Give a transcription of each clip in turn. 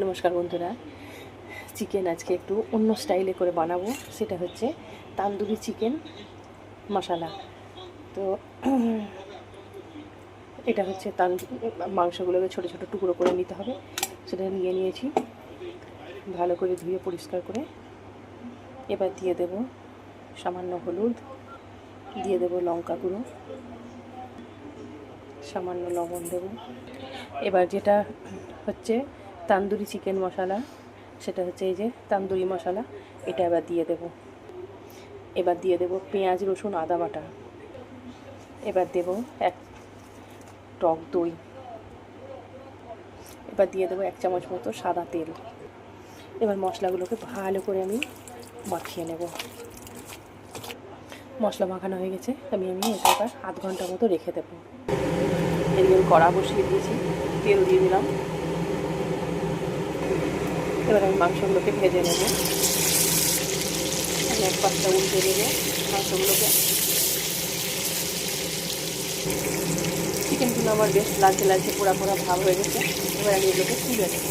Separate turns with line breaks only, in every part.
নমস্কার বন্ধুরা, চিকেন আজকে একটু অন্য স্টাইলে করে বানাবো। সেটা হচ্ছে তান্দুরি চিকেন মশলা। তো এটা হচ্ছে মাংসগুলোকে ছোটো ছোটো টুকরো করে নিতে হবে। সেটা নিয়ে নিয়েছি, ভালো করে ধুয়ে পরিষ্কার করে। এবার দিয়ে দেব সামান্য হলুদ, দিয়ে দেব লঙ্কা গুঁড়ো, সামান্য লবণ দেব। এবার যেটা হচ্ছে তান্দুরি চিকেন মশলা, সেটা হচ্ছে এই যে তান্দুরি মশলা, এটা এবার দিয়ে দেব। এবার দিয়ে দেব পেঁয়াজ রসুন আদা বাটা। এবার দেব এক টক দই। এবার দিয়ে দেবো 1 চামচ মতো সাদা তেল। এবার মশলাগুলোকে ভালো করে আমি মাখিয়ে নেব। মশলা মাখানো হয়ে গেছে, আমি এটা এবার আধ ঘন্টা মতো রেখে দেবো। এদিকে আমি কড়া বসিয়ে দিয়েছি, তেল দিয়ে দিলাম। এবার আমি মাংসগুলোকে ভেজে নেব। আমি এক পাশটা উল্টে দেবো মাংসগুলোকে। চিকেনগুলো আমার বেশ লালচে লালচে পোড়া পোড়া ভাব হয়ে গেছে। এবার আমি এগুলোকে তুলে নেব।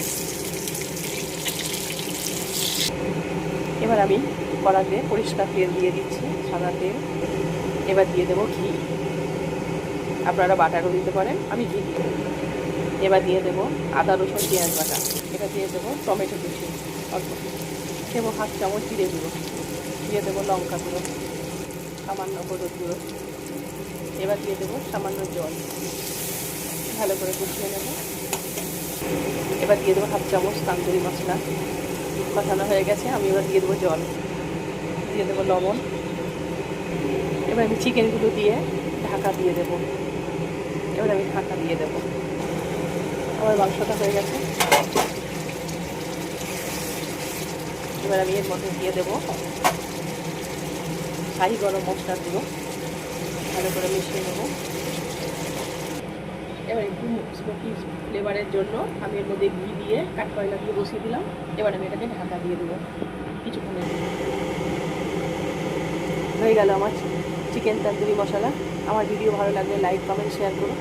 এবার আমি কড়াতে পরিষ্কার তেল দিয়ে দিচ্ছি, সাদা তেল। এবার দিয়ে দেবো ঘি, আপনারা বাটারও দিতে পারেন, আমি ঘি দিয়ে দেবো। এবার দিয়ে দেবো আদা রসুন পেঁয়াজ বাটা। এবার দিয়ে দেবো টমেটো কুচি অল্প, দেবো 1/2 চামচ জিরে গুঁড়ো, দিয়ে দেবো লঙ্কা গুঁড়ো, সামান্য হলুদ গুঁড়ো। এবার দিয়ে দেবো সামান্য জল, ভালো করে কষিয়ে নেব। এবার দিয়ে দেবো 1/2 চামচ তান্দুরি মশলা। কষানো হয়ে গেছে, আমি এবার দিয়ে দেবো জল, দিয়ে দেবো লবণ। এবার আমি চিকেনগুলো দিয়ে ঢাকা দিয়ে দেবো। এবার আমি ঢাকা দিয়ে দেবো। আমার মাংসটা হয়ে গেছে। এবার আমি এর মধ্যে দিয়ে দেবো শাহি গরম মশলার গুঁড়ো, ভালো করে মিশিয়ে নেব। এবার একটু স্মোকি ফ্লেভারের জন্য আমি এর মধ্যে ঘি দিয়ে কাঠকয়লা দিয়ে বসিয়ে দিলাম। এবার আমি এটাকে ঢাকা দিয়ে দেবো কিছুক্ষণের জন্য। হয়ে গেল আমার চিকেন তন্দুরি মশলা। আমার ভিডিও ভালো লাগলে লাইক কমেন্ট শেয়ার করুন।